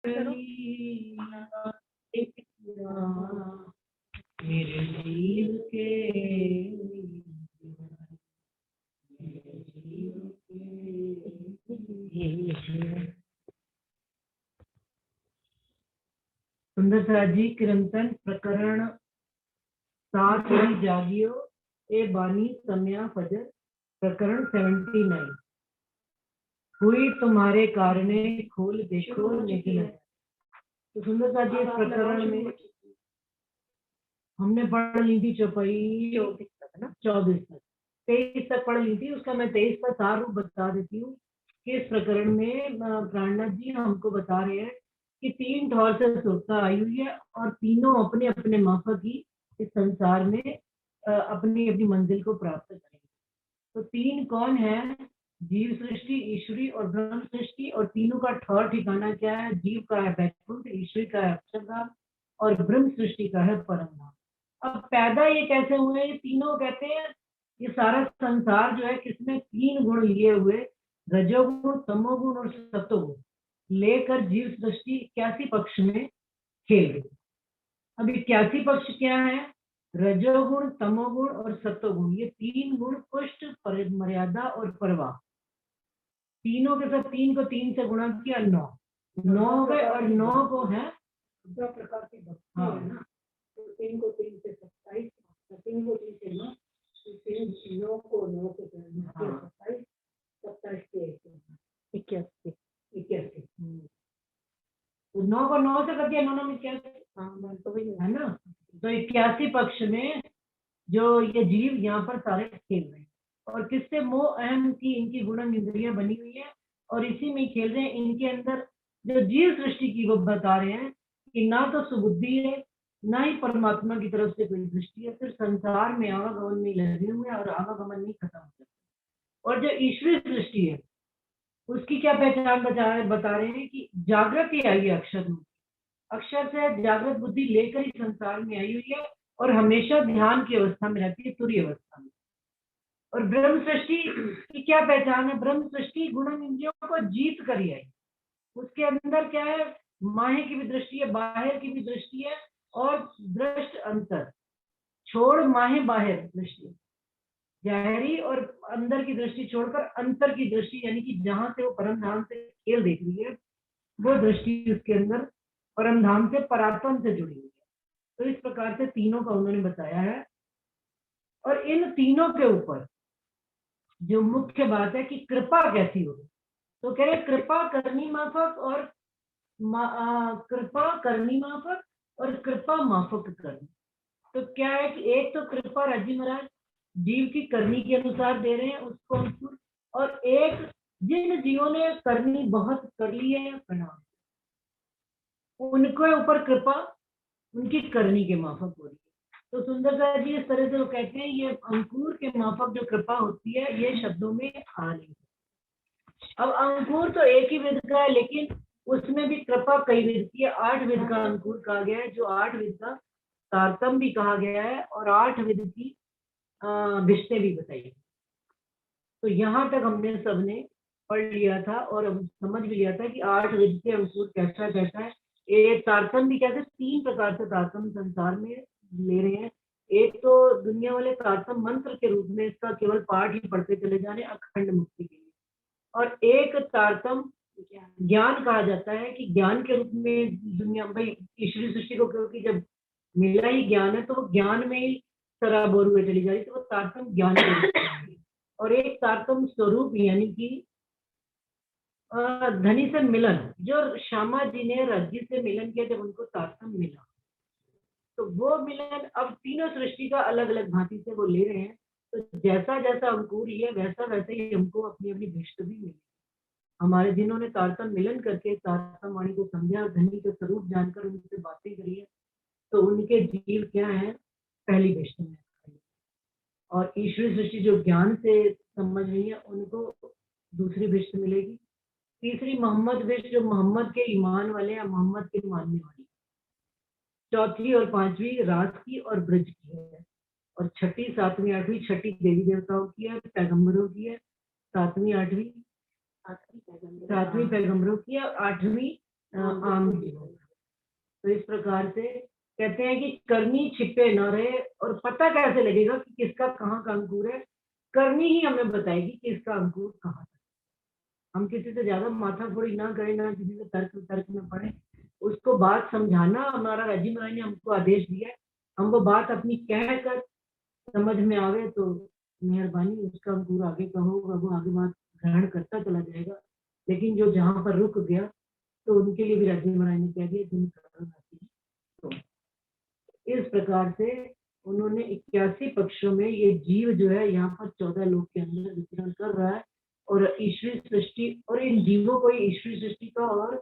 मेरे जीव के सुंदर जी कीर्तन प्रकरण 7 जागियो ए बानी सम्या फजर प्रकरण 79। हुई तुम्हारे कारणे खोल देखो निखिल। तो सुंदर जी इस प्रकरण में हमने पढ़ ली थी चौपाई 24 तक 23 तक पढ़ ली थी। उसका मैं 23 का सार रूप बता देती हूँ कि इस प्रकरण में प्राणनाथ जी हमको बता रहे हैं कि 3 ठौर से सुरता आई हुई है और तीनों अपने अपने माफक ही इस संसार में अपनी अपनी मंजिल को प्राप्त करेंगे। तो 3 कौन है? जीव सृष्टि, ईश्वरी और ब्रह्म सृष्टि। और तीनों का ठौर ठिकाना क्या है? जीव का है बैकुंठ, ईश्वरी का है अक्षरधाम और ब्रह्म सृष्टि का है परमधाम। अब पैदा ये कैसे हुए? ये तीनों कहते हैं ये सारा संसार जो है किसमें 3 गुण लिए हुए, रजोगुण, तमोगुण और सत्वगुण लेकर जीव सृष्टि 81 पक्ष में खेल गई। अब 81 पक्ष क्या है? रजोगुण, तमोगुण और सत्वगुण, ये 3 गुण पुष्ट, मर्यादा और परवाह। तीनों के साथ 3 को 3 से गुणा किया 9 हो गए और 9 को है 2 प्रकार की भक्ति है ना। तो 3 को 3 से 27, 3 को 3 से 9, 9 को 9 से 27, 27 के 81। तो 9 को 9 से कर दिया, 9 में 81। हाँ तो वही है ना। तो 81 पक्ष में जो ये जीव यहाँ पर सारे खेल रहे हैं और किससे? मोह अहम की इनकी गुणन इंद्रियां बनी हुई है और इसी में खेल रहे हैं। इनके अंदर जो जीव सृष्टि की वो बता रहे हैं कि ना तो सुबुद्धि है, ना ही परमात्मा की तरफ से कोई दृष्टि है, सिर्फ संसार में आवागमन में लगे हुए और आवागमन नहीं खत्म हो सकता। और जो ईश्वरीय सृष्टि है उसकी क्या पहचान बता रहे हैं कि जागृति आई है अक्षर से जागृत बुद्धि लेकर ही संसार में आई हुई है और हमेशा ध्यान की अवस्था में रहती है, तुरीय अवस्था में। और ब्रह्म सृष्टि की क्या पहचान है? ब्रह्म सृष्टि गुण इंद्रियों को जीत कर ही आई। उसके अंदर क्या है? माहे की भी दृष्टि है, बाहर की भी दृष्टि है और दृष्ट अंतर, छोड़ माहे बाहर दृष्टि, जाहरी और अंदर की दृष्टि छोड़कर अंतर की दृष्टि, यानी कि जहां से वो परम धाम से खेल देख रही है वो दृष्टि उसके अंदर परम धाम से परात्म से जुड़ी हुई है। तो इस प्रकार से तीनों का उन्होंने बताया है। और इन तीनों के ऊपर जो मुख्य बात है कि कृपा कैसी हो, तो कह रहे कृपा करनी माफक और कृपा करनी माफक और कृपा माफक करनी। तो क्या है कि एक तो कृपा राजी महाराज जीव की करनी के अनुसार दे रहे हैं उसको अनुकूल, और एक जिन जीवों ने करनी बहुत कर ली है प्रणाम, उनके ऊपर कृपा उनकी करनी के माफक हो रही है। तो सुंदरता जी इस तरह से वो कहते हैं ये अंकुर के माफक जो कृपा होती है ये शब्दों में आ रही है। अब अंकुर तो एक ही विध का है लेकिन उसमें भी कृपा कई विध की है। 8 विध का अंकुर कहा गया है, जो 8 विध का तारतम भी कहा गया है और 8 विध की विषय भी बताई। तो यहाँ तक हमने सबने पढ़ लिया था और हम समझ भी लिया था कि 8 विध के अंकुर कैसा कैसा है। एक तारतम भी कहते हैं, 3 प्रकार से तारतम संसार में ले रहे हैं। एक तो दुनिया वाले तारतम मंत्र के रूप में इसका केवल पाठ ही पढ़ते चले जा रहे हैं अखंड मुक्ति के लिए, और एक तारतम ज्ञान कहा जाता है कि ज्ञान के रूप में दुनिया भाई ईश्वरी सृष्टि को, क्योंकि जब मिला ही ज्ञान है तो वो ज्ञान में ही सराबोर हुए चली जा रही, तो वो तारतम ज्ञान के रूप में। और एक तारतम स्वरूप यानी कि धनी से मिलन, जो श्यामा जी ने रज्जी से मिलन किया जब उनको तारतम मिला, तो वो मिलन अब तीनों सृष्टि का अलग अलग भांति से वो ले रहे हैं। तो जैसा जैसा अंकुर लिए वैसा वैसे ही हमको अपनी अपनी भिष्ट भी मिली। हमारे जिन्होंने तारतम मिलन करके तारतम वाणी को समझा, धनी के स्वरूप जानकर उनसे बातें करी है, तो उनके जीव क्या है? पहली भिष्ट में। और ईश्वरी सृष्टि जो ज्ञान से समझ रही है उनको दूसरी भिष्ट मिलेगी। तीसरी मोहम्मद भिष्ट जो मोहम्मद के ईमान वाले हैं, मोहम्मद के मानने वाले। चौथी और पांचवी रात की और ब्रज की है, और छठी, सातवीं, आठवीं, छठी देवी देवताओं की है, पैगंबरों की है, सातवीं पैगंबरों की है, आठवीं आम जीवन। तो इस प्रकार से कहते हैं कि करनी छिपे न रहे, और पता कैसे लगेगा कि किसका कहाँ का अंकुर है? करनी ही हमें बताएगी कि इसका अंकुर कहाँ है। हम किसी से ज्यादा माथाफोड़ी ना करें, ना किसी से तर्क तर्क में पड़े, उसको बात समझाना हमारा रजी महाराज ने हमको आदेश दिया है। हम वो बात अपनी कह कर समझ में आवे तो मेहरबानी, उसका अंकुर आगे का होगा, वो आगे बात ग्रहण करता चला जाएगा। लेकिन जो जहाँ पर रुक गया तो उनके लिए भी रजी महाराज ने कह दिया तुम करो आती है। तो इस प्रकार से उन्होंने 81 पक्षों में ये जीव जो है यहाँ पर 14 लोक के अंदर विचरण कर रहा है, और ईश्वरी सृष्टि, और इन जीवों को ईश्वरी सृष्टि का और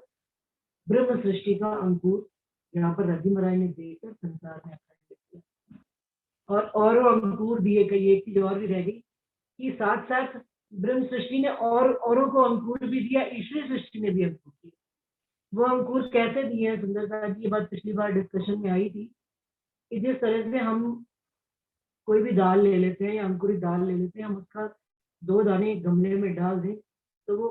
ब्रह्म सृष्टि का अंकुर यहाँ पर रजी महाराज ने देकर संसार में किया। और अंकुर दिए गए, एक चीज और भी रह गई कि साथ साथ ब्रह्म सृष्टि ने और औरों को अंकुर भी दिया, ईश्वरी सृष्टि ने भी अंकुर दिया। वो अंकुर कैसे दिए हैं सुंदरता जी? ये बात पिछली बार डिस्कशन में आई थी कि जिस तरह से हम कोई भी दाल ले लेते हैं या अंकुरित दाल ले लेते हैं, हम उसका 2 दाने एक गमले में डाल दें तो वो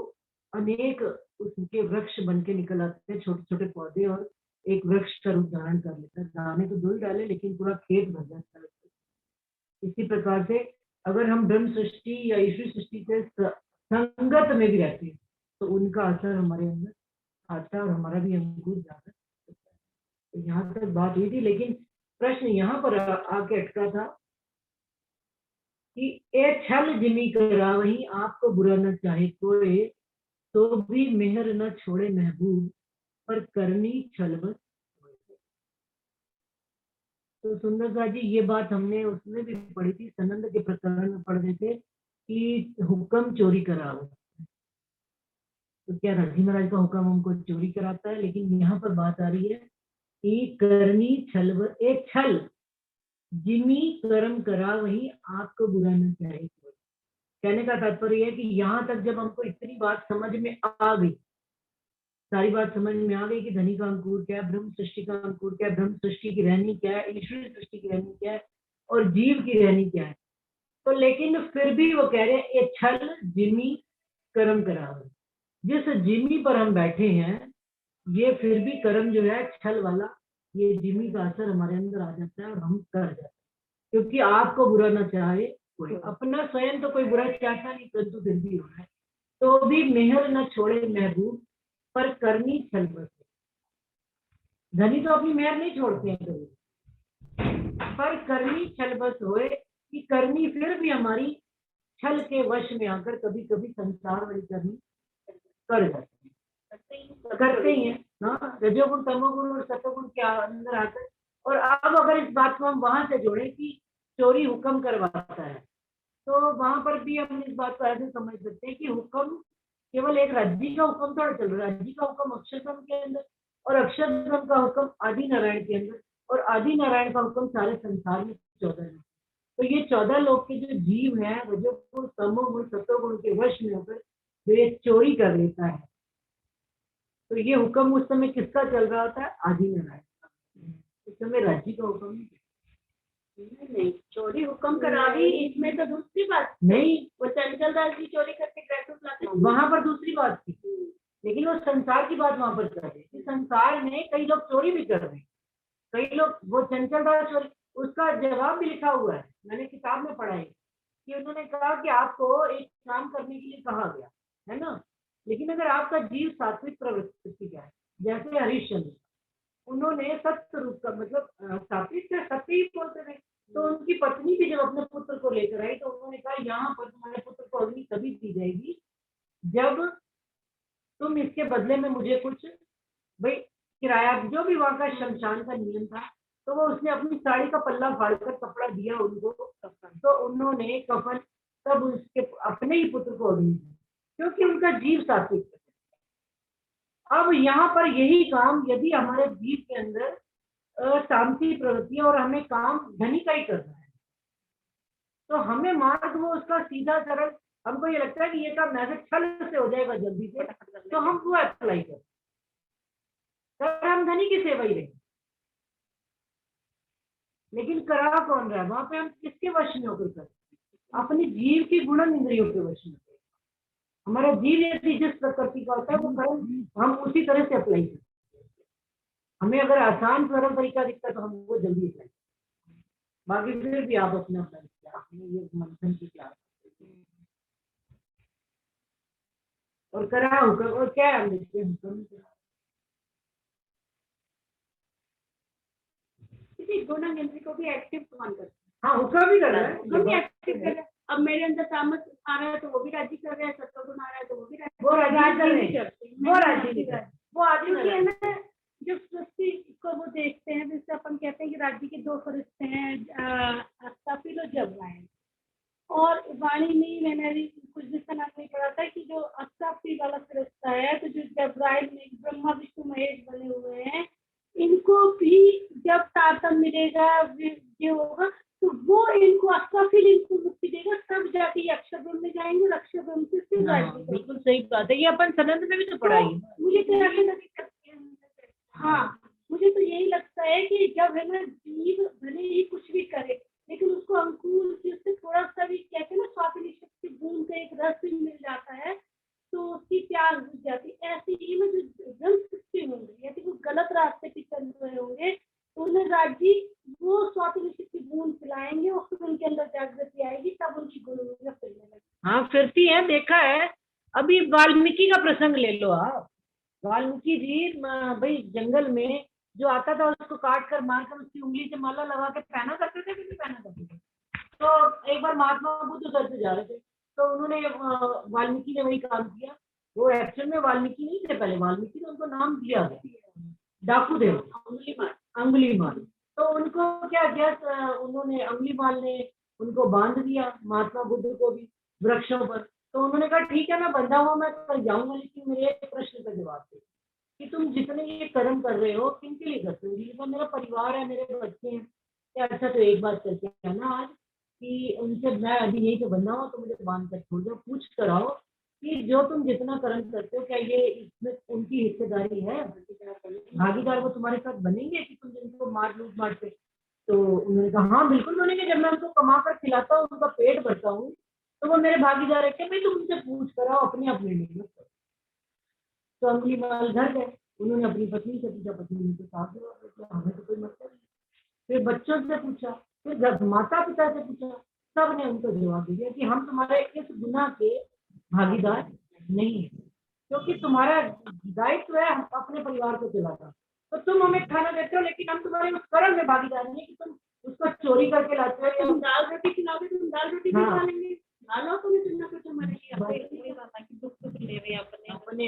अनेक उसके वृक्ष बन के निकल आते हैं, छोटे छोटे पौधे, और एक वृक्ष का रूप धारण कर लेता है। दाने तो 2 ही डाले लेकिन पूरा खेत भर जाता है। इसी प्रकार से अगर हम ब्रह्म सृष्टि या ईश्वरी सृष्टि से संगत में भी रहते हैं तो उनका असर हमारे अंदर आता है और हमारा भी अंकुर जाता है। तो यहाँ तक बात हुई थी, लेकिन प्रश्न यहाँ पर आके अटका था कि ए छल जिमी करा वही आपको बुरा न चाहे कोई, तो भी मेहर न छोड़े महबूब, पर करनी छल बस। तो सुंदरता जी ये बात हमने उसमें भी पढ़ी थी, सनंद के प्रकरण में पढ़ रहे थे कि हुक्म चोरी कराओ। तो क्या रजी महाराज का हुक्म हमको चोरी कराता है? लेकिन यहाँ पर बात आ रही है कि करनी छल बस, एक छल जिमी कर्म करा वही आपको बुरा न चाहे कोई। कहने का तात्पर्य है कि यहाँ तक जब हमको इतनी बात समझ में आ गई, सारी बात समझ में आ गई कि धनी का अंकुर क्या है, ब्रह्म सृष्टि का अंकुर क्या है, ब्रह्म सृष्टि की रहनी क्या है, ईश्वरी सृष्टि की रहनी क्या है, और जीव की रहनी क्या है, तो लेकिन फिर भी वो कह रहे हैं ये छल जिमी कर्म करा। जिस जिमी पर हम बैठे हैं ये फिर भी कर्म जो है छल वाला, ये जिमी का असर हमारे अंदर आ जाता है और हम कर जाते हैं। क्योंकि आपको बुरा ना चाहे कोई, अपना स्वयं तो कोई बुरा चाहता नहीं, परंतु फिर भी हो रहा है। तो भी मेहर न छोड़े महबूब, पर करनी छल बस। धनी तो अपनी मेहर नहीं छोड़ते हैं कभी, पर करनी छल बस होए, कि करनी फिर भी हमारी छल के वश में आकर कभी कभी संसार वाली करनी कर जाते हैं, करते ही है ना, रजोगुण तमोगुण और सतोगुण के अंदर आकर। और अब अगर इस बात को हम वहां से जोड़े कि चोरी हुक्म करवाता है, तो वहां पर भी हम इस बात को ऐसे समझ सकते हैं कि हुक्म केवल एक राज्य का हुक्म थोड़ा चल रहा है। राज्य का हुक्म अक्षरब्रह्म के अंदर, और अक्षरब्रह्म का हुक्म आदि नारायण के अंदर, और आदि नारायण का हुक्म सारे संसार में 14 लोग। तो ये 14 लोग के जो जीव है रजोगुण तमोगुण सतोगुण के वश में होकर जो ये चोरी कर लेता है, तो ये हुक्म उस समय किसका चल रहा होता है? आदि नारायण का। उस समय राज्य का हुक्म नहीं, चोरी हुक्म करा भी, इसमें तो दूसरी बात नहीं, वो चंचल दास जी चोरी करके ग्रैंड लाते, वहां पर दूसरी बात थी। लेकिन वो संसार की बात वहां पर कर रहे थे। संसार में कई लोग चोरी भी कर रहे हैं, कई लोग, वो चंचल दास चोरी, उसका जवाब भी लिखा हुआ है, मैंने किताब में पढ़ा है कि उन्होंने कहा कि आपको एक काम करने के लिए कहा गया है ना, लेकिन अगर आपका जीव सात्विक प्रवृत्ति का है, जैसे हरिश्चंद्र, उन्होंने सत्य रूप का मतलब सात्विक से सत्य ही बोलते थे, तो उनकी पत्नी भी जब अपने पुत्र को लेकर आई तो उन्होंने कहा यहाँ पर तुम्हारे पुत्र को अग्नि तभी दी जाएगी जब तुम इसके बदले में मुझे कुछ, भाई किराया, जो भी वहां का शमशान का नियम था, तो वो उसने अपनी साड़ी का पल्ला फाड़कर कपड़ा दिया उनको, तो उन्होंने कफन तब उसके अपने ही पुत्र को अग्नि दी, क्योंकि उनका जीव सात्विक। अब यहाँ पर यही काम यदि हमारे जीव के अंदर शांति प्रवृत्ति और हमें काम धनी का ही करना है, तो हमें मार्ग वो उसका सीधा सरल, हमको ये लगता है कि ये काम ऐसे छल से हो जाएगा जल्दी से, तो हम वो अप्लाई करें, तो हम धनी की सेवा ही रहे। लेकिन करा कौन रहा है वहां पे? हम किसके वश में होकर करते हैं? अपनी जीव की गुणन इंद्रियों के वश में। हमारा जीव यदि जिस प्रकृति का होता है वो कर्म हम उसी तरह से अप्लाई करते हैं। हमें अगर आसान सरल तरीका दिखता है तो हम वो जल्दी करें, बाकी फिर भी आप अपना अपना ये मंथन की क्या और करा हुक्म और क्या है देखिए हुक्म किसी गुणन यंत्र को भी एक्टिव कौन करता है? हाँ हुक्म भी कर रहा है, हुक्म भी एक्टिव कर रहा है। अब मेरे अंदर तामस आ रहा है तो वो भी राजी कर रहा है, सत्वगुण आ रहा है तो वो भी राजी, वो राजी कर रहे हैं, वो राजी कर रहा है। वो आदि क्योंकि है ना, जब सृष्टि को वो देखते हैं, जैसे अपन कहते हैं कि राज्य के दो फरिश्ते हैं, अस्ताफिल और जब्राइल। और वाणी में मैंने अभी कुछ दिन पहले पढ़ा था कि जो अस्ताफिल वाला फरिश्ता है, तो जो जब्राइल में ब्रह्मा विष्णु महेश बने हुए हैं, इनको भी जब तारतम्य मिलेगा, ये होगा, तो वो इनको अस्ताफिल इनको मुक्ति देगा, तब जाके ये अक्षर ब्रह्म में जाएंगे और अक्षर ब्रह्म से फिर राज्य। बिल्कुल सही बात है, ये अपन सनंद में भी तो पढ़ा ही। मुझे तो हाँ, मुझे तो यही लगता है कि जब है ना जीव भले ही कुछ भी करे, लेकिन उसको अंकुर से उससे थोड़ा सा भी कहते हैं ना स्वाति शक्ति बूंद का एक रस भी मिल जाता है तो उसकी प्यास बुझ जाती है। ऐसे ही में जो जन सृष्टि होंगे यदि वो गलत रास्ते पे चल रहे होंगे तो उन्हें राज्य वो स्वाति शक्ति बूंद पिलाएंगे और फिर उनके अंदर जागृति आएगी, तब उनकी गुणवत्ता फिरने लगेगी। हाँ फिरती है, देखा है। अभी वाल्मीकि का प्रसंग ले लो आप, वाल्मीकि जी भाई जंगल में जो आता था उसको काट कर मारकर उसकी उंगली से माला लगा के पहना करते थे कि नहीं पहना करते थे। तो एक बार महात्मा बुद्ध उधर से जा रहे थे तो उन्होंने वाल्मीकि ने वही काम किया। वो एक्चुअल में वाल्मीकि नहीं थे, पहले वाल्मीकि ने उनको नाम दिया डाकू देव, अंगुलीमाल। तो उनको क्या किया, उन्होंने अंगुलीमाल ने उनको बांध दिया, महात्मा बुद्ध को भी वृक्षों पर। तो उन्होंने कहा ठीक है मैं बंधा हुआ मैं कल जाऊंगा, लेकिन मेरे एक प्रश्न का जवाब दे कि तुम जितने ये कर्म कर रहे हो किनके लिए करते हो। मेरा परिवार है, मेरे बच्चे हैं। क्या अच्छा तो एक बात करके आना आज कि उनसे मैं अभी यही तो बंधा हूँ तो मुझे बांध कर छोड़ दो, पूछ कर आओ कि जो तुम जितना कर्म करते हो क्या ये इसमें उनकी हिस्सेदारी है, भागीदार वो तुम्हारे साथ बनेंगे कि तुम जिनको मार लूट मारते। तो उन्होंने कहा हाँ बिल्कुल बनेंगे, जब मैं उनको कमा कर खिलाता हूँ उनका पेट भरता हूँ तो वो मेरे भागीदार है। क्या भाई तुम उनसे पूछ कर आओ, अपने अपने मेहनत करो। तो अंगुलीमाल घर गए, उन्होंने अपनी पत्नी से पूछा, पत्नी उनके साथ हमें तो कोई मतलब नहीं। फिर बच्चों से पूछा, फिर जब माता पिता से पूछा, सब ने उनको जवाब दिया कि हम तुम्हारे इस गुनाह के भागीदार नहीं है, क्योंकि तुम्हारा दायित्व है अपने परिवार को चलाना। तो तुम हमें खाना देते हो लेकिन हम तुम्हारे उस कर्म में भागीदार नहीं कि तुम उसको चोरी करके लाते हो। तुम दाल रोटी खिलाओगे, तुम दाल रोटी भी खा लेंगे, खाना तो भी ना कुछ हमारे लिए दुख सुख ले रहे अपने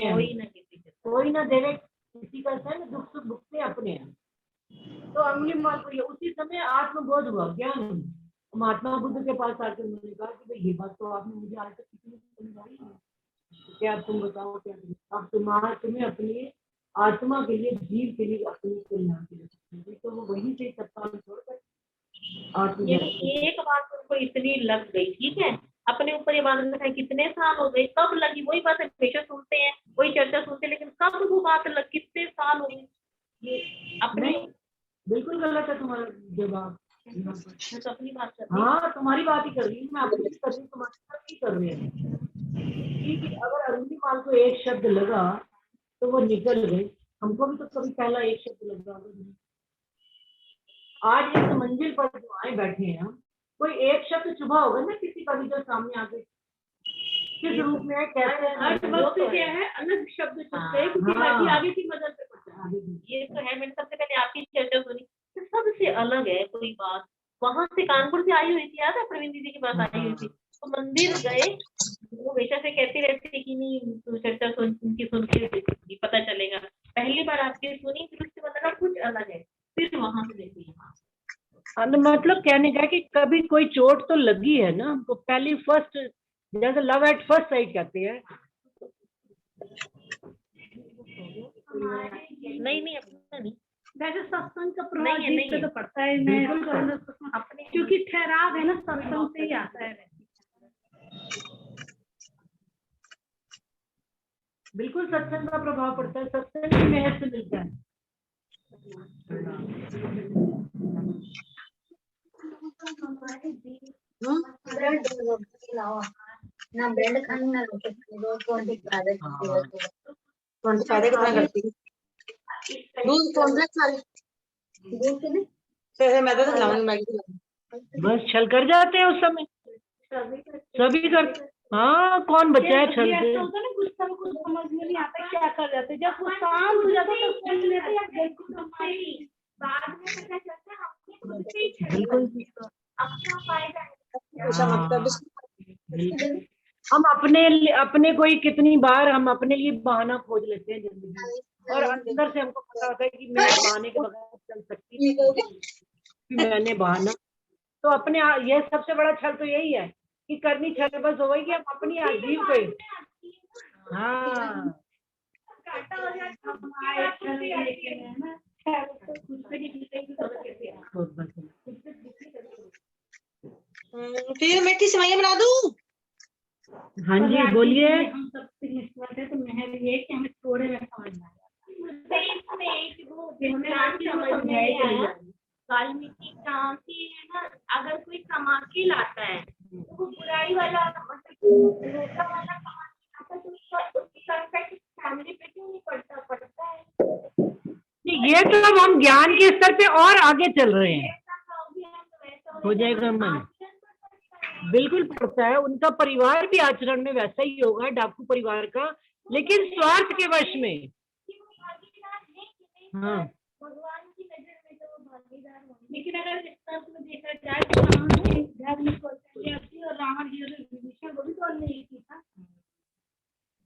कोई ना देवे किसी का दुख सुख भुगते अपने हैं। तो अंगुलीमाल को उसी समय आत्मबोध हुआ, ज्ञान हुआ। महात्मा बुद्ध के पास आकर उन्होंने कहा कि भाई ये बात तो आपने मुझे आज तक किसी ने समझाई नहीं, क्या तुम बताओ क्या अब तुम्हें अपनी आत्मा के लिए जीव के लिए अपनी कल्याण के लिए, तो वो वहीं से सत्ता छोड़कर एक बात उनको इतनी लग गई, ठीक है अपने ऊपर ये बात है कितने साल हो गए, कब लगी वही बात हमेशा सुनते हैं वही चर्चा सुनते हैं, लेकिन कब वो बात लग कितने साल हो गए ये अपने। बिल्कुल गलत है तुम्हारा जवाब, तो अपनी बात कर हाँ तुम्हारी बात ही कर रही हूँ मैं, अपनी कर रही हूँ, तुम्हारी बात ही कर रही है कि अगर अंगुलीमाल को एक शब्द लगा तो वो निकल गए, हमको भी तो कभी पहला एक शब्द लगा। आज इस मंजिल पर जो आए बैठे हैं हम, कोई एक शब्द चुभा होगा ना किसी का भी जो सामने आके किस रूप में कैसे क्या है अलग शब्द चुभते हैं क्योंकि आगे की मदद से पड़ता है। ये तो है, मैंने सबसे पहले आपकी चर्चा सुनी तो सबसे अलग है कोई बात, वहां से कानपुर से आई हुई थी, याद है प्रवीण दीदी की बात आई हुई थी, तो मंदिर गए, वो हमेशा से कहती रहती थी कि नहीं चर्चा उनकी सुन के पता चलेगा, पहली बार आपकी सुनी फिर उससे पता कुछ अलग है, फिर वहां से देखिए यहाँ। मतलब कहने का कि कभी कोई चोट तो लगी है ना हमको, पहली फर्स्ट जैसे लव एट फर्स्ट साइट कहते हैं। नहीं अपना नहीं, वैसे सत्संग का प्रभाव जीव पे तो पड़ता है, मैं अपने क्योंकि ठहराव है ना सत्संग से ही आता है। बिल्कुल सत्संग का प्रभाव पड़ता है, सत्संग की मेहर से मिलता है। ना ब्रेड खानी ना रोटी खानी, रोज 25 फायदे कितना करती है। दूध कॉम्प्लेक्स वाले दूध के फिर मैं तो खिलाऊंगी मैगी। बस छल कर जाते हैं उस समय, सभी कर। हाँ, कौन बचा है छल से? होता है ना, कुछ समय कुछ समझ में नहीं आता क्या कर जाते, जब वो शांत हो जाता है तो सोच लेते हैं गलती तो हमारी, बाद में पता चलता है हमने खुद से ही छल बिल्कुल अपना फायदा बिल्कुल। हम अपने को ही कितनी बार हम अपने लिए बहाना खोज लेते हैं जिंदगी में, और अंदर से हमको पता होता है कि मैं बहाने के बगैर चल सकती थी, मैंने बहाना। तो अपने ये सबसे बड़ा छल तो यही है कि करनी छल बस हो गई कि हम अपनी अजीब को ही। हाँ फिर मीठी सेवइयां बना दूं? हाँ जी बोलिए। हम सब किस्मत है तो महल ये कि हमें थोड़े में समझ में आया। वाल्मीकि क्रांति है ना, अगर कोई कमा के लाता है तो वो बुराई वाला रोटा वाला कमा के लाता है तो उसका इफेक्ट फैमिली पे क्यों नहीं पड़ता है। ये तो अब हम ज्ञान के स्तर पे और आगे चल रहे हैं, हो जाएगा मन। बिल्कुल पड़ता है, उनका परिवार भी आचरण में वैसा ही होगा डाकू परिवार का, लेकिन स्वार्थ के वश में। हाँ भगवान की नजर में तो वो भागीदार होंगे, लेकिन अगर इस तरह में देखा जाए तो रावण ने घर में कौशल्या थी और रावण जी और विभीषण वो भी तो अन्न एक ही था,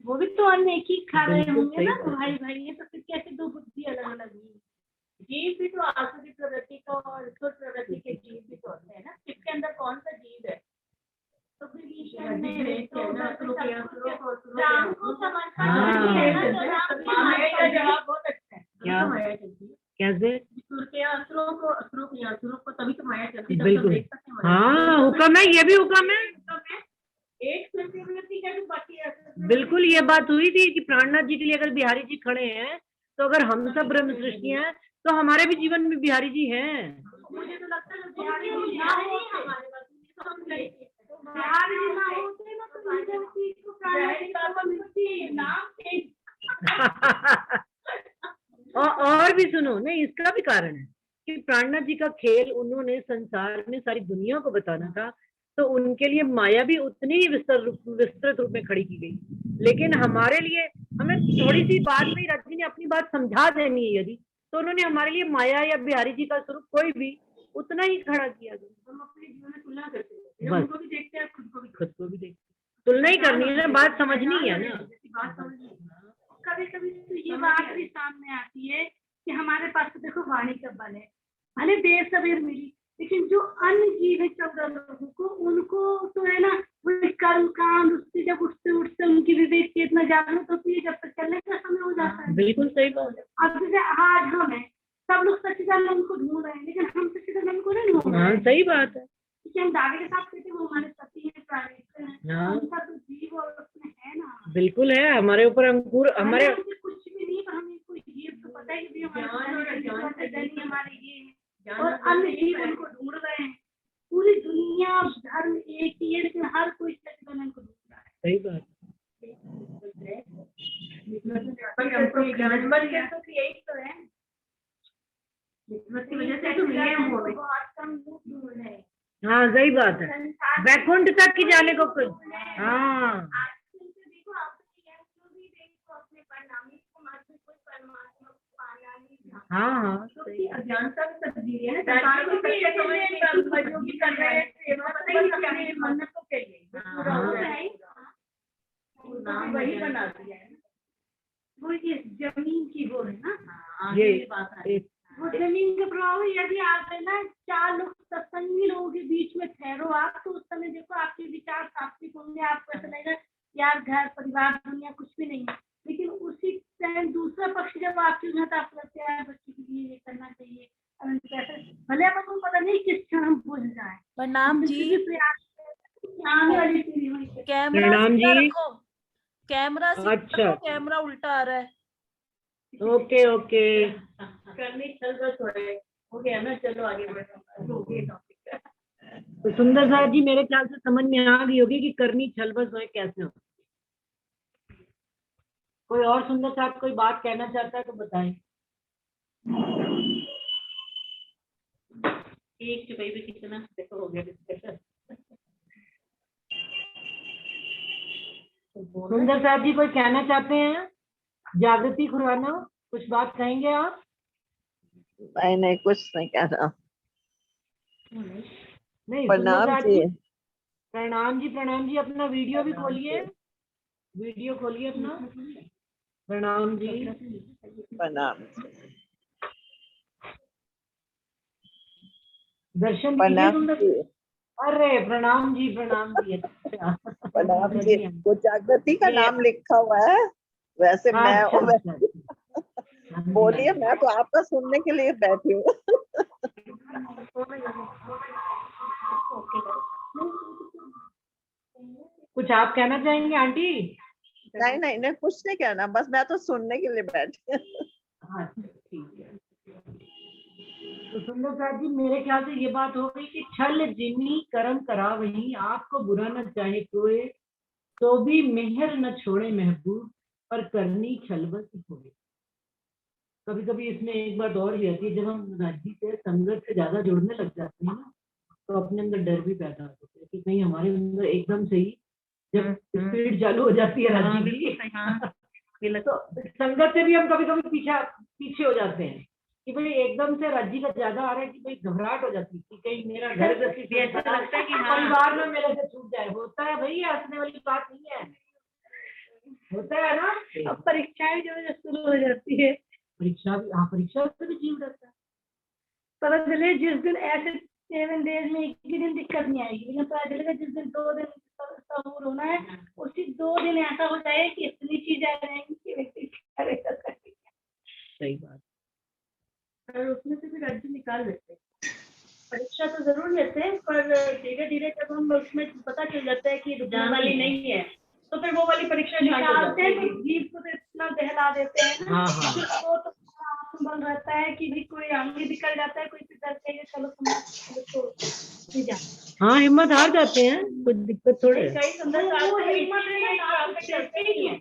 वो भी तो अन्न एक ही खा रहे होंगे ना भाई भाई। ये तो फिर कैसे दो बुद्धि अलग अलग हुई। जीव भी तो आसुरी प्रवृत्ति का और ईश्वर प्रवृत्ति के जीव भी तो होते हैं ना, इसके अंदर कौन सा जीव है? तो विभीषण ने राम को समझना है ना, तो राम का जवाब बहुत अच्छा है। क्या कैसे? असुरों को तभी तो माया चलती है। बिल्कुल हाँ, हुक्म है, ये भी हुक्म है। एक प्रवृत्ति का भी बाकी है। बिल्कुल ये बात हुई थी कि प्राणनाथ जी के लिए अगर बिहारी जी खड़े हैं, तो अगर हम सब ब्रह्म सृष्टि हैं तो हमारे भी जीवन में बिहारी जी हैं। मुझे तो लगता है बिहारी जी ना होते हमारे पास, बिहारी जी ना होते ना तो नाम और भी सुनो नहीं, इसका भी कारण है कि प्राणनाथ जी का खेल उन्होंने संसार में सारी दुनिया को बताना था, तो उनके लिए माया भी उतनी ही विस्तृत रूप में खड़ी की गई। लेकिन हमारे लिए हमें थोड़ी सी बात में राज जी ने अपनी बात समझा देनी है यदि, तो उन्होंने हमारे लिए माया या बिहारी जी का स्वरूप कोई भी उतना ही खड़ा किया गया। हम अपने जीवन में तुलना करते हैं, उनको भी देखते हैं, खुद को भी देखते हैं। तुलना ही करनी है ना, बात समझनी है ना। बात समझनी है। कभी कभी तो ये बात भी सामने आती है कि हमारे पास तो देखो वाणी का बल है, भले देर सवेर मिली, लेकिन जो अन्य जीव है 14 लोगों को, उनको तो है ना वो कर्म कांड उससे जब उठते उनकी विवेक चेतना जागृत होती है, जब तक चलने का समय हो जाता है। बिल्कुल सही बात है। अब जैसे आज हम है, सब लोग सच्चिदानंद को ढूंढ रहे हैं, लेकिन हम सच्चिदानंद को नहीं ढूंढ रहे हैं। सही बात है। हम दावे के साथ कहते हैं वो हमारे पति है, प्राणेश्वर है, उनका तो जीव और उसमें है ना। बिल्कुल है, हमारे ऊपर अंकुर, हमारे कुछ भी नहीं, पर हमें कोई जीव तो पता है कि हमारे ये है, और अन्य जीव उनको ढूंढ रहे हैं। पूरी दुनिया धर्म एक ही है, लेकिन हर कोई सच्चिदानंद को ढूंढ रहा है। सही बात यही तो है, की वजह से तो बहुत कम लोग ढूंढ रहे हैं। हाँ सही बात है, वैकुंठ तक की जाने को कुछ। हाँ देखो आप जो भी देखो अपने परिणामी को मात्र कोई परमात्मा को पाना नहीं था। हाँ क्योंकि अज्ञानता में तब्दीली है ना, सरकार को सच्चे समझ में भी कर रहे हैं, पता ही नहीं अपनी मन्नत को क्या है पूरा हो रहा है, नाम वही बना दिया है। वो ये जमीन की वो है ना, ये बात है, वो जमीन का प्रभाव। यदि आप है ना 4 लोग सत्संगी लोगों के बीच में ठहरो आप, तो उस समय देखो आपके विचार सात्विक होंगे, आपको ऐसा लगेगा यार घर परिवार दुनिया कुछ भी नहीं है। लेकिन उसी टाइम दूसरा पक्ष जब आपके यहाँ तो आपको लगता है बच्चे के लिए ये करना चाहिए, भले अपन को पता नहीं किस क्षण हम भूल जाए। प्रणाम जी। प्रणाम जी। कैमरा अच्छा, कैमरा उल्टा आ रहा है। ओके ओके, करनी चल बस हो गया ना, चलो आगे बढ़ो। तो सुंदर साहब जी मेरे ख्याल से समझ में आ गई होगी कि करनी छल बस होए कैसे हो। कोई और सुंदर साहब कोई बात कहना चाहता है तो बताएं। एक चुपाई पे कितना देखो हो गया डिस्कशन। सुंदर साहब जी कोई कहना चाहते हैं? जागृति खुराना कुछ बात कहेंगे आप? नहीं कुछ नहीं कहना। नहीं, सुंदर प्रणाम साहब जी। जी प्रणाम जी। अपना वीडियो भी खोलिए, वीडियो खोलिए अपना। प्रणाम जी। प्रणाम दर्शन दीजिए प्रणाम सुंदर। जी। अरे प्रणाम जी अच्छा। प्रणाम जी। वो जागृति का ये- नाम लिखा हुआ है, वैसे मैं अच्छा। हाँ जी, बोलिए, हाँ जी। मैं तो आपका सुनने के लिए बैठी हूँ। कुछ आप कहना चाहेंगे आंटी? नहीं कुछ नहीं कहना, बस मैं तो सुनने के लिए बैठी हूँ। हाँ ठीक है। तो सुंदर साहब जी मेरे ख्याल से ये बात हो गई कि छल जिनी कर्म करा वही, आपको बुरा न चाहे कोई तो भी मेहर न छोड़े महबूब, पर करनी छलबस होए। कभी कभी इसमें एक बात और भी आती है, जब हम राज्य से संगत से ज्यादा जुड़ने लग जाते हैं ना, तो अपने अंदर डर भी पैदा होता है कि कहीं हमारे अंदर एकदम से ही जब स्पीड चालू हो जाती है राज्य की, तो संगत से भी हम कभी कभी पीछे हो जाते हैं कि भाई एकदम से राज्य का ज्यादा आ रहा है कि भाई घबराहट हो जाती है कि कहीं मेरा घर गृहस्थी से ऐसा लगता है कि हाँ। परिवार में मेरे से छूट जाए। होता है भाई, हंसने वाली बात नहीं है, होता है ना। अब परीक्षाएं जो शुरू हो जाती है, परीक्षा भी, हाँ परीक्षा से भी जीव रहता है। पता चले जिस दिन ऐसे 7 डेज में एक ही दिन दिक्कत नहीं आएगी, लेकिन पता चलेगा जिस दिन 2 दिन सहूर होना है, उसी 2 दिन ऐसा हो जाए कि इतनी चीजें आ जाएंगी कि व्यक्ति करेगा। सही बात। और उसमें से भी राज्य निकाल देते हैं। परीक्षा तो जरूर लेते हैं, पर धीरे धीरे जब हम उसमें पता चल जाता है कि रुकने वाली नहीं है, तो फिर वो वाली परीक्षा निकालते हैं। तो जीव को तो इतना बहला देते हैं ना, फिर वो तो बन रहता है कि भी कोई आगे निकल जाता है, कोई डर के चलो तुम नहीं जा। हाँ हिम्मत हार जाते हैं, कुछ दिक्कत थोड़े है। कई सुंदर वो हिम्मत चलते ही है।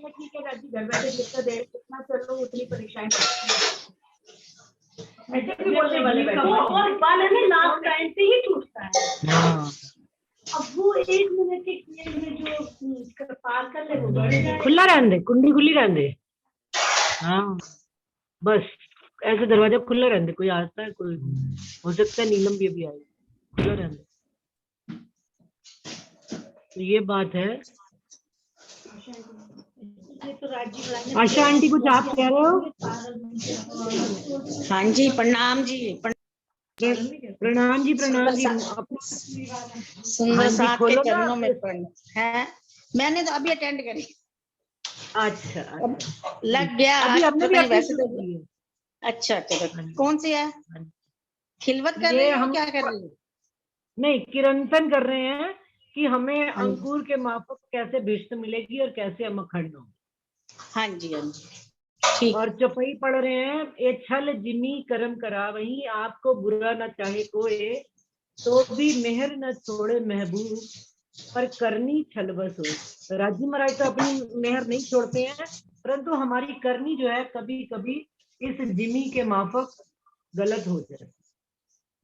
ठीक है राज्य, घर बैठे जितना देर कितना चलो उतनी परीक्षाएं ऐसे भी बोलने वाले बैठे और बाल है ना लास्ट टाइम से ही टूटता है। हाँ अब वो 1 मिनट के खेल में जो पार कर ले वो बढ़ जाए। खुला रहने दे, कुंडी खुली रहने दे। हाँ बस ऐसे दरवाजा खुला रहने दे, कोई आता है कोई, हो सकता है नीलम भी अभी आए, खुला रहने दे। तो ये बात है। आशा आंटी कुछ आप कह रहे हो? हाँ जी प्रणाम जी। प्रणाम जी प्रणाम जी। सुंदर हाँ जी, साहब के खोलो ना चरणों में अपने- प्रणाम है। मैंने तो अभी अटेंड करी। अच्छा लग गया अभी आज, हमने पता भी नहीं अपनी वैसे शुरू तो। की है। अच्छा हाँ अच्छा, जी। कौन सी है? हाँ जी। खिलवत कर ये रही हो हम क्या कर रही हो? नहीं, किरंतन कर रहे हैं कि हमें अंकुर के माफक कैसे भिष्ट मिलेगी और कैसे हम अखंड होंगे। हाँ जी हाँ जी ठीक। और चौपाई पढ़ रहे हैं, ये छल जिमी कर्म करा वही, आपको बुरा न चाहे कोई तो भी मेहर न छोड़े महबूब, पर करनी छल बस हो। राजी महाराज तो अपनी मेहर नहीं छोड़ते हैं, परंतु हमारी करनी जो है कभी कभी इस जिमी के माफक गलत हो जाए।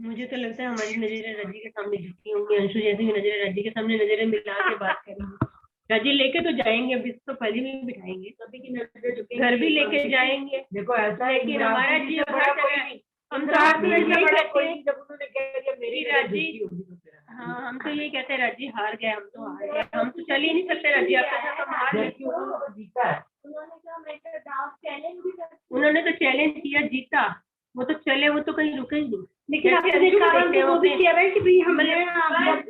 मुझे तो लगता है हमारी नजरें रजी के सामने झुकी होंगी, अंशु जैसी भी नजरें रजी के सामने नजरें मिला के बात करेंगे। रजी लेके तो जाएंगे, अभी तो पहली में भी बिठाएंगे, सभी की नजरें झुकेंगी, घर भी लेके जाएंगे। देखो ऐसा है कि लेकिन हमारा राजी जीव से बड़ा बड़ा कोई है। नहीं, हम तो इंतजार आप में यही इतना बड़ा कहते कोई हैं, नहीं, जब उन्होंने कह दिया मेरी राजी- राजी होगी तो फिर हाँ हम तो ये कहते हैं राजी हार गए, हम तो हार गए, हम तो चल ही नहीं सकते राजी आपके साथ, हम हार गए। जबकि उन्होंने तो जीता है। उन्होंने तो चैलेंज किया, जीता, वो तो चले, वो तो कहीं रुके ही नहीं। लेकिन जैसे आपने अंशु को कारण देखते वो हो भी फिर। किया है कि भाई हमने मतलब-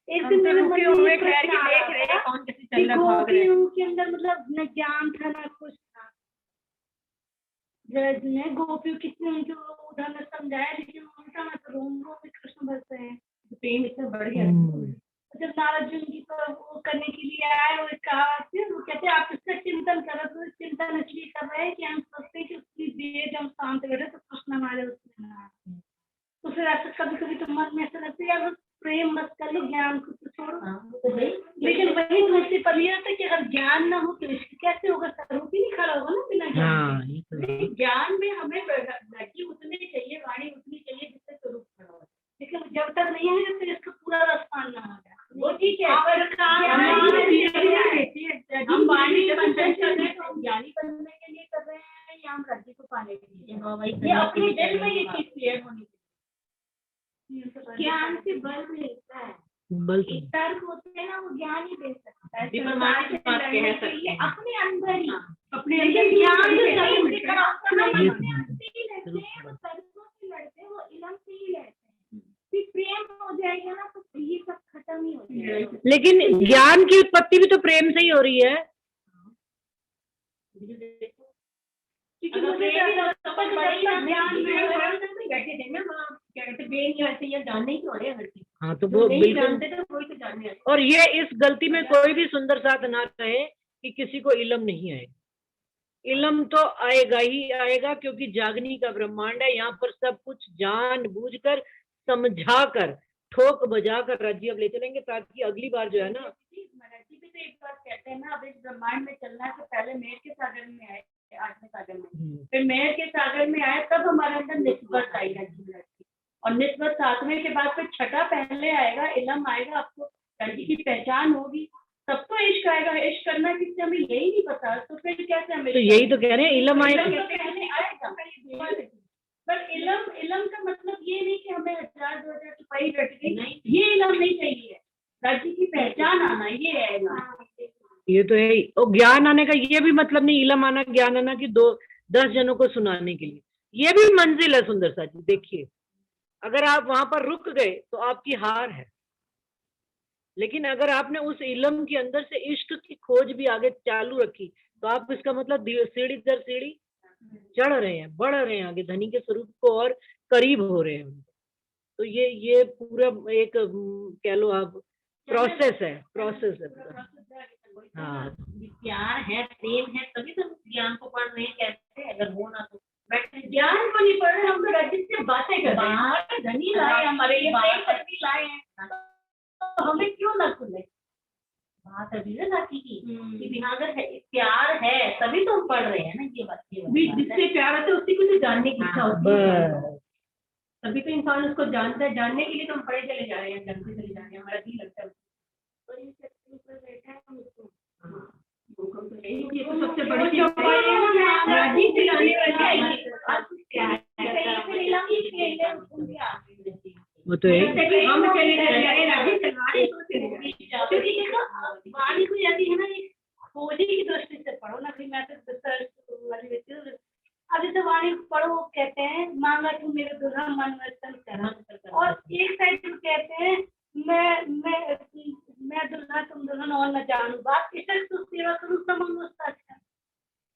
एक दिन मेरे मन में हुए ये ठहर के प्रश्न आ देख रहे रहा हैं था कौन कैसे कि चल रहा भाग रहे हैं। गोपियों के अंदर मतलब न ज्ञान था न कुछ था। ने गोपियों कितने उनके उधर में समझाया, लेकिन उनका मतलब रोम रोम में कृष्ण बसते हैं, प्रेम इतना बढ़ गया। जब नारद जी उनकी वो करने के लिए आए, वो कहा वो कहते हैं आप इसका चिंतन करो, तो चिंतन इसलिए कर रहे हैं कि हम सोचते हैं कि उसकी वेद हम शांत करें तो कृष्ण हमारे उसमें फिर ऐसा कभी कभी तो मन में ऐसा लगता है यार प्रेम मत कर लो, ज्ञान को तो छोड़ो। लेकिन वही दूसरी पर ये होता है कि अगर ज्ञान ना हो तो इश्क कैसे होगा? स्वरूप ही नहीं खड़ा होगा ना बिना ज्ञान के। ये तो है। ज्ञान में हमें लड़की उतनी चाहिए, वाणी उतनी चाहिए जिससे स्वरूप खड़ा हो। लेकिन जब तक नहीं है तो इसका पूरा रसपान ना हो जाए वो ठीक है। हम वाणी बंधन कर रहे हैं तो हम ज्ञानी बनने के लिए कर रहे हैं या हम लड़की को पाने के लिए? ये अपने दिल में ये चीज क्लियर होनी चाहिए। ज्ञान से बल मिलता है। बल तो एक तर्क होते हैं ना, वो ज्ञान ही दे सकता है। विपरीत की बात कह सकते हैं। अपने अंदर ही, अपने अंदर ज्ञान जो स्वरूप से खड़ा होता है, ये अपने अंदर से ही लड़ते हैं, वो तर्कों से लड़ते हैं, वो इलम से ही लड़ते हैं। फिर प्रेम हो जाएगा ना तो ये सब खत्म ही हो जाएगा। लेकिन ज्ञान की उत्पत्ति भी तो प्रेम से ही हो रही है। क्योंकि मुझे समझ ज्ञान में बैठे थे ना, वहाँ क्या कहते हैं, बेन ऐसे ये जानने ही हो रहे हैं। हाँ तो वो नहीं बिल्कुल। जानते तो कोई तो जानने आते। और ये इस गलती में कोई भी सुंदर साथ ना रहे कि किसी को इलम नहीं आएगा। इलम तो आएगा ही आएगा, क्योंकि जागनी का ब्रह्मांड है। यहाँ पर सब कुछ जान बूझकर समझा कर ठोक बजा कर राज्य अब ले चलेंगे, ताकि अगली बार जो है ना। मराठी भी तो एक बात कहते हैं ना, अब इस ब्रह्मांड में चलना है तो पहले मेघ के सागर में आए, 8वें सागर में, फिर मेघ के सागर में आए, तब हमारे अंदर निस्बत आई लड़की। और निस्बत 7वें के बाद फिर छठा पहले आएगा, इलम आएगा, आपको लड़की की पहचान होगी, तब तो इश्क आएगा। इश्क करना किससे हमें यही नहीं पता, तो फिर कैसे हमें? तो यही तो कह रहे हैं, इलम आएगा। पहले आएगा। पर इलम का मतलब ये नहीं कि हमें 1000-2000 छुपाई रट गई, ये इलम नहीं चाहिए। लड़की की पहचान आना, ये है इलम। ये तो है ही। और ज्ञान आने का ये भी मतलब नहीं, इलम आना ज्ञान आना कि 10 जनों को सुनाने के लिए। ये भी मंजिल है सुंदर सा जी। देखिए, अगर आप वहां पर रुक गए तो आपकी हार है, लेकिन अगर आपने उस इलम के अंदर से इश्क की खोज भी आगे चालू रखी तो आप इसका मतलब सीढ़ी दर सीढ़ी चढ़ रहे हैं, बढ़ रहे हैं आगे, धनी के स्वरूप को और करीब हो रहे हैं। तो ये पूरा एक कह लो आप प्रोसेस है पूरा। हाँ, प्यार है, प्रेम है, तभी तो ज्ञान को पढ़ रहे हैं। कैसे? अगर वो ना तो ज्ञान को नहीं पढ़ रहे, हम तो राज्य से बातें कर रहे हैं। धनी लाए हमारे लिए, प्रेम पत्नी लाए हैं, तो हमें क्यों ना सुने? बात अभी ना लाठी की कि बिना अगर प्यार है तभी तो हम पढ़ रहे हैं ना। ये बात जिससे प्यार होता है उसी को तो जानने की इच्छा होती है, तभी तो इंसान उसको जानता है। जानने के लिए तो हम पढ़े चले जा रहे हैं, जानते चले जा रहे हैं, हमारा दिल लगता है। ये तो सबसे बड़ी चीज वो तो है। हम चले राजी वाणी को यदि है ना खोजी की दृष्टि से पढ़ो ना, फिर मैं तो अब जैसे वाणी पढ़ो, कहते हैं मांगा तू मेरे दुल्हा मन वर्तन कर, और एक साइड कहते हैं मैं दुल्हा तुम दुल्हन और न जानू, बात इशक तो सेवा करूँ समझ।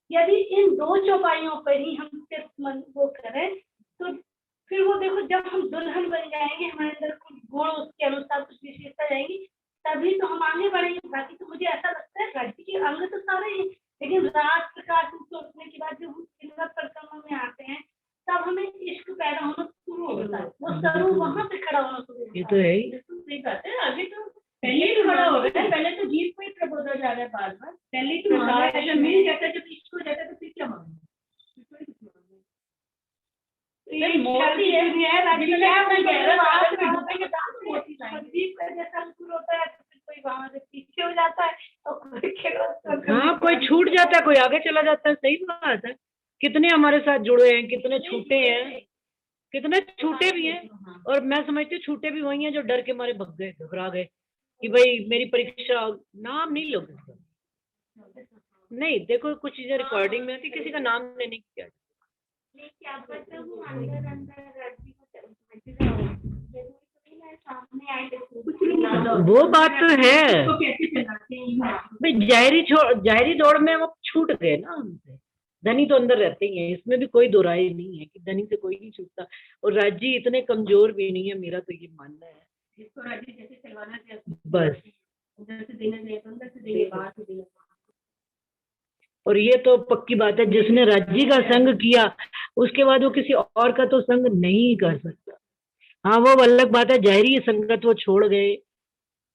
यदि इन 2 चौपाइयों पर ही हम सिर्फ मन वो करें तो फिर वो देखो, जब हम दुल्हन बन जाएंगे, हमारे अंदर कुछ गुण उसके अनुसार कुछ विशेषता जाएंगी, तभी तो हम आगे बढ़ेंगे। बाकी तो मुझे ऐसा लगता है लड़की के अंग तो सारे ही, लेकिन रात प्रकाश सोचने के बाद जब हम खिलवत परिक्रमा में आते हैं तब हमें इश्क पैदा होना शुरू होता है। वो स्वरूप वहां से खड़ा होना शुरू होता है। ये तो है ही। सही बात है। अभी तो पहले ही खड़ा हो गया है, पहले तो जीत को ही प्रबोधा जा रहा है बार बार। पहले ही तो जब मिल जाता है, जब इश्क हो जाता है तो फिर क्या मांगेंगे? मोती है जैसा होता है, तो फिर कोई वहां से पीछे हो जाता है और हाँ, कोई छूट जाता है, कोई आगे चला जाता है। सही बात है। कितने हमारे साथ जुड़े हैं, कितने छूटे हैं, कितने छूटे भी हैं। और मैं समझती हूँ छूटे भी वही हैं जो डर के मारे भग गए, घबरा गए कि भाई मेरी परीक्षा, नाम नहीं लोगे नहीं। देखो कुछ चीजें रिकॉर्डिंग में आती, किसी का नाम लेने की क्या। वो बात तो है भाई, जाहिरी दौड़ में वो छूट गए ना हमसे। धनी तो अंदर रहते ही हैं, इसमें भी कोई दो राय नहीं है कि धनी से कोई नहीं छूटता। और राजी इतने कमजोर भी नहीं है, मेरा तो ये मानना है। जिसको राजी जैसे चलवाना चाहिए बस जैसे देना चाहिए तो अंदर से देंगे, बाहर से देंगे। और ये तो पक्की बात है, जिसने राज्जी का संग किया उसके बाद वो किसी और का तो संग नहीं कर सकता। हाँ वो अलग बात है, जहरी संगत वो छोड़ गए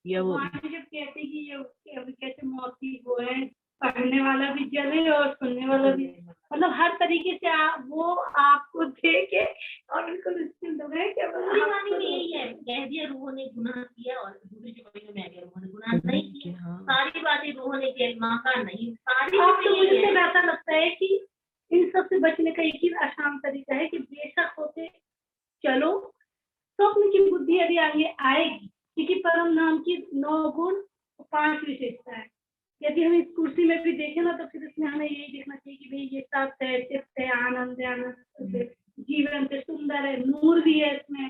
या वो भगवान जब कहते कि ये अभी कहते मौत की वो है, पढ़ने वाला भी जले और सुनने वाला भी, मतलब हर तरीके से वो आपको देखे और उनको निश्चिंत हो गए क्या पूरी वाणी में यही है, कह दिया रूहों ने गुनाह किया और दूसरी चौपाई में आ गया रूहों ने गुनाह नहीं किया। हाँ। सारी बातें रूहों ने किया, माँ का नहीं, सारी अब तो में मुझे यही है। ऐसा लगता है कि इन सब से बचने का एक ही आसान तरीका है कि बेशक होते चलो स्वप्न की बुद्धि यदि आगे आएगी, क्योंकि परम नाम की 9 गुण 5 विशेषता है। यदि हम इस कुर्सी में भी देखें ना तो फिर इसमें हमें यही देखना चाहिए कि भाई ये सत्य है, चित्त है, आनंद है, आनंद जीवन से सुंदर है, नूर भी है इसमें,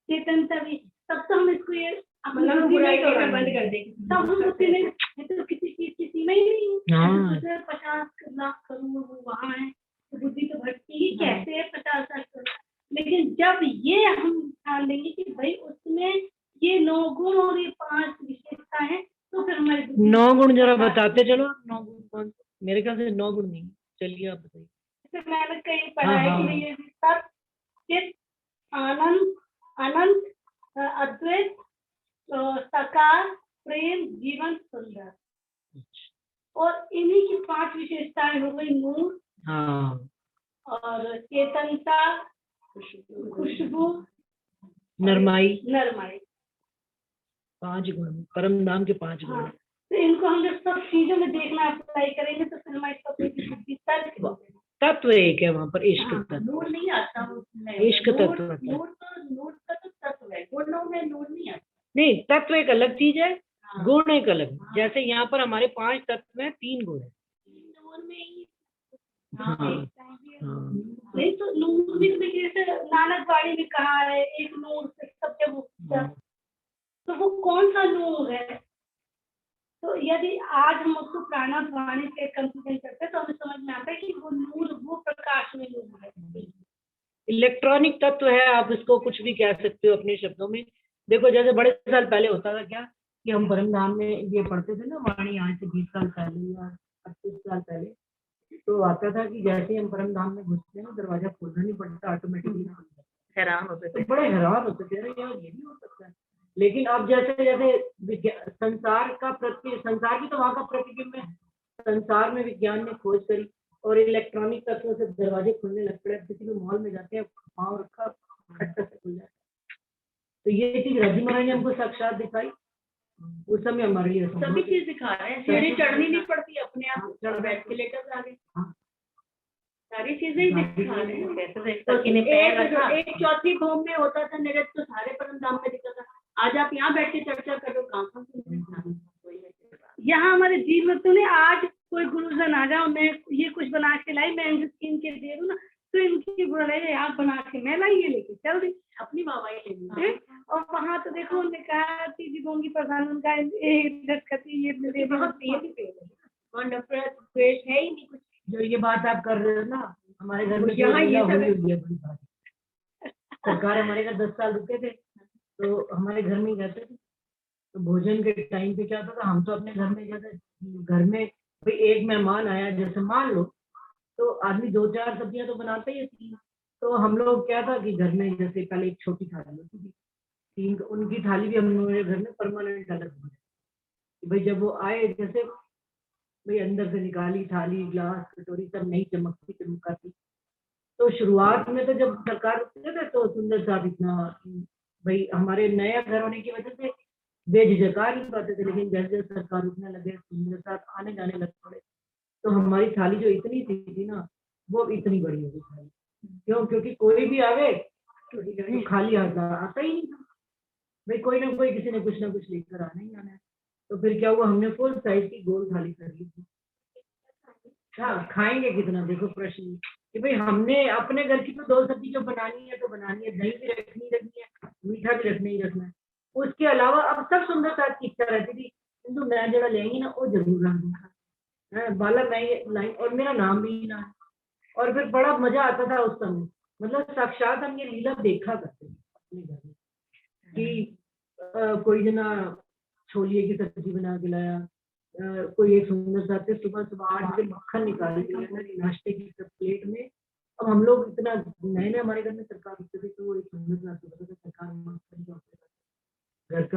चेतनता भी। तब तो हम इसको ये मतलब बुराई करना बंद कर देंगे। तब हम बुद्धि में तो किसी चीज की सीमा ही नहीं है। हाँ। 50 लाख करोड़ वो वहाँ है, तो बुद्धि तो भटकी ही कैसे है 50 लाख करोड़। लेकिन जब ये हम ध्यान देंगे कि भाई उसमें ये 9 गुण और ये 5 विशेषता है, तो फिर हमारी बुद्धि 9 गुण जरा बताते चलो। 9 गुण कौन से? मेरे ख्याल से 9 गुण नहीं, चलिए आप बताइए। जैसे मैंने कहीं पढ़ा है कि ये सत्य, चित्त, आनंद, अनंत, अद्वैत, साकार, प्रेम, जीवन, सुंदर। और इन्हीं की 5 विशेषताएं हो गई, नूर हाँ और चेतनता, खुशबू, नरमाई, 5 गुण, परम नाम के 5 गुण। हाँ, तो इनको हम जब सब चीजों में देखना अप्लाई करेंगे तो फिर हमारी बुद्धि तर्क तत्व एक है वहाँ पर, इश्क तत्व। नूर नहीं आता उसमें, इश्क तत्व होता है। नूर का तो तत्व है, गुणों में नूर नहीं आता। नहीं, तत्व एक अलग चीज है, गुण एक अलग। जैसे यहाँ पर हमारे 5 तत्व में 3 गुण है। नूर में ही हाँ, नहीं तो नूर भी जैसे नानक वाणी में कहा है, एक नूर से सब जब तो वो कौन सा नूर है? तो यदि आज हम उसको प्राणायाम वाणी से कंसिडर करते हैं तो हमें समझ में आता है कि वो नूर, वो प्रकाश में नूर है। इलेक्ट्रॉनिक तत्व है, आप इसको कुछ भी कह सकते हो अपने शब्दों में। देखो जैसे बड़े साल पहले होता था क्या कि हम परम धाम में ये पढ़ते थे ना वाणी, आज से 20 साल पहले या 25 साल पहले, तो आता था कि जैसे हम परम धाम में घुसते हैं ना, दरवाजा खोलना नहीं पड़ता, ऑटोमेटिकली हैरान होते थे। तो बड़े हैरान होते थे, अरे यार ये भी हो सकता है। लेकिन अब जैसे जैसे संसार की तो वहाँ का प्रतिबिंब है, संसार में विज्ञान ने खोज करी और इलेक्ट्रॉनिक तत्वों से दरवाजे खुलने लग पड़े। किसी भी मॉल में जाते हैं, पाँव रखा खट्टा से खुल जाता। तो ये चीज रजी महाराज ने हमको साक्षात दिखाई, उस समय हमारे लिए सभी चीज दिखा रहे हैं, सीढ़ी चढ़नी नहीं पड़ती, अपने आप चढ़ बैठ के लेकर जा रहे, सारी चीजें ही दिखा रहे हैं। तो एक चौथी भूम में होता था नृत्य, तो सारे परम धाम में दिखता था। आज आप यहाँ बैठ के चर्चा करो, कहाँ यहाँ हमारे जीव तो ने आज कोई गुरुजन आ जाओ, मैं ये कुछ बना के लाई, मैं इनके दे दूँ ना, तो इनकी बुराई आप बना के मैं लाई, ये लेके चल दी अपनी वाहवाही लेनी। और वहाँ तो देखो उन्होंने कहा तीजी बोंगी प्रधान उनका ये बहुत द्वेष है ही नहीं कुछ। जो ये बात आप कर रहे हो ना, हमारे घर में यहाँ ये सब हुई है बड़ी बात। सरकार हमारे घर 10 साल रुके थे, तो हमारे घर में ही रहते थे। तो भोजन के टाइम पे क्या होता था, हम तो अपने घर में जाते, घर में भाई एक मेहमान आया जैसे मान लो, तो आदमी 2-4 सब्जियां तो बनाते ही थी। तो हम लोग क्या था कि घर में जैसे पहले एक छोटी थाली होती थी, 3 उनकी थाली भी हम लोगों घर में परमानेंट अलग थी। भाई जब वो आए, जैसे भाई अंदर से निकाली थाली, गिलास, कटोरी सब नई चमकती चमकाती। तो शुरुआत में तो जब सरकार रुकते थे तो सुंदर साहब इतना भाई हमारे नया घर होने की वजह से बेझिझकार नहीं पाते थे, लेकिन जैसे जैसे सरकार रुकने लगे, सुंदर साहब आने जाने लग पड़े, तो हमारी थाली जो इतनी थी ना, वो इतनी बड़ी हो गई थाली। क्यों? क्योंकि कोई भी आवे तो खाली आता ही नहीं था भाई, कोई ना कोई किसी ने कुछ ना कुछ लेकर आना ही आना है। तो फिर क्या हुआ, हमने फुल साइज की गोल थाली कर ली थी। हाँ, खाएंगे कितना, देखो प्रश्न कि भाई हमने अपने घर की तो 2 सब्जी जो बनानी है तो बनानी है, दही भी रखनी है, मीठा भी रखना ही रखना है। उसके अलावा अब सब सुंदर साथ की इच्छा रहती थी, किंतु मैं जरा लेंगी ना वो जरूर रखूंगा, बाला मैं लाई और मेरा नाम भी ना है। और फिर बड़ा मजा आता था उस समय, मतलब साक्षात हम ये लीला देखा करते अपने घर में कि कोई जना छोलिए की सब्जी बना के लाया, कोई एक सुंदर सा सुबह 8 बजे मक्खन निकाल के नाश्ते की प्लेट में। अब हम लोग इतना नए हमारे घर में सरकार रुकते थे, तो वो एक सुंदर सा सरकार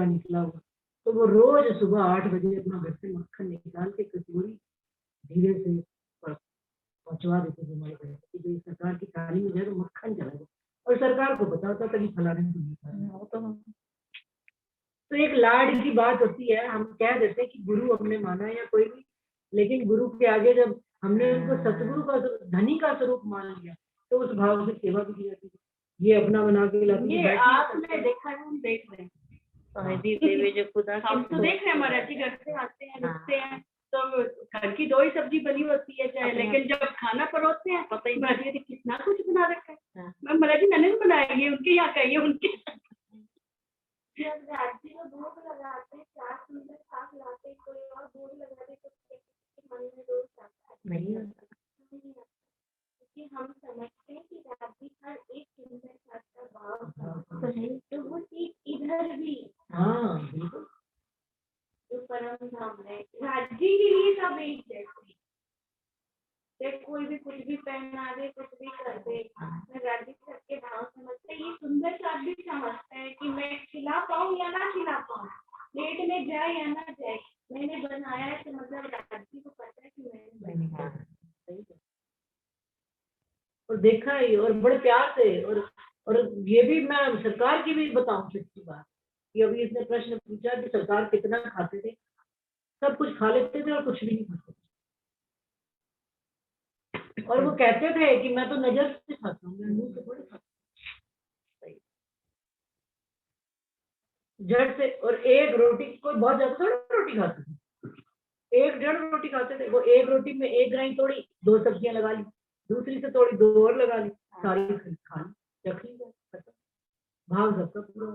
का निकला हुआ, तो वो रोज सुबह 8 बजे अपना घर से मक्खन निकाल के कटोरी धीरे से पहुंचवा देते थे हमारे घर कि जो सरकार की थाली में जाए तो मक्खन चला जाए, और सरकार को पता होता कभी फलाने को नहीं खाना। तो एक लाड की बात होती है, हम कह देते हैं कि गुरु हमने माना या कोई भी, लेकिन गुरु के आगे जब हमने उनको सतगुरु का धनी का स्वरूप मान लिया तो उस भाव से सेवा भी की जाती है। ये अपना बना के लाती ये आपने देखा है, हम देख रहे हैं, जो खुदा हम तो देख रहे हैं, हमारे अच्छी घर से आते हैं, रुकते हैं, तो घर की 2 ही सब्जी बनी होती है चाहे, लेकिन जब खाना परोसते हैं पता ही नहीं कि कितना कुछ बना रखा है। मैं बोला जी मैंने भी बनाया, ये उनके यहाँ कहिए उनके जब राज्य को भोग लगाते, चार सुंदर साग लाते, कोई और भोग लगाते तो मन में रोज आता है नहीं होता। क्योंकि हम समझते हैं कि राज्य हर एक सुंदर साग का भाव, तो वो चीज इधर भी हाँ बिल्कुल। जो परम धाम है, राज्य के लिए सब एक जैसे, कोई भी कुछ भी पहना दे, कुछ भी कर दे, राज्य सबके भाव समझते, ये सुंदर साथ भी समझते हैं कि मैं खिला पाऊँ या ना खिला पाऊँ, पेट में जाए या ना जाए, मैंने बनाया है तो मतलब राज्य को पता है कि मैंने बनाया। और देखा ही, और बड़े प्यार से, और ये भी मैं सरकार की भी बताऊं सच्ची बात, कि अभी इसने प्रश्न पूछा कि सरकार कितना खाते थे, सब कुछ खा लेते थे और कुछ भी नहीं खाते थे। और वो कहते थे कि मैं तो नजर से खाता हूँ, मैं मुंह से थोड़ी खाता हूँ, झट से। और एक रोटी, कोई बहुत ज्यादा थोड़ी रोटी खाते थे, 1-1.5 रोटी खाते थे। वो एक रोटी में 1 ग्राइन तोड़ी, 2 सब्जियां लगा ली, दूसरी से तोड़ी 2 और लगा ली, सारी खा ली, रख ली, भाव सबका पूरा।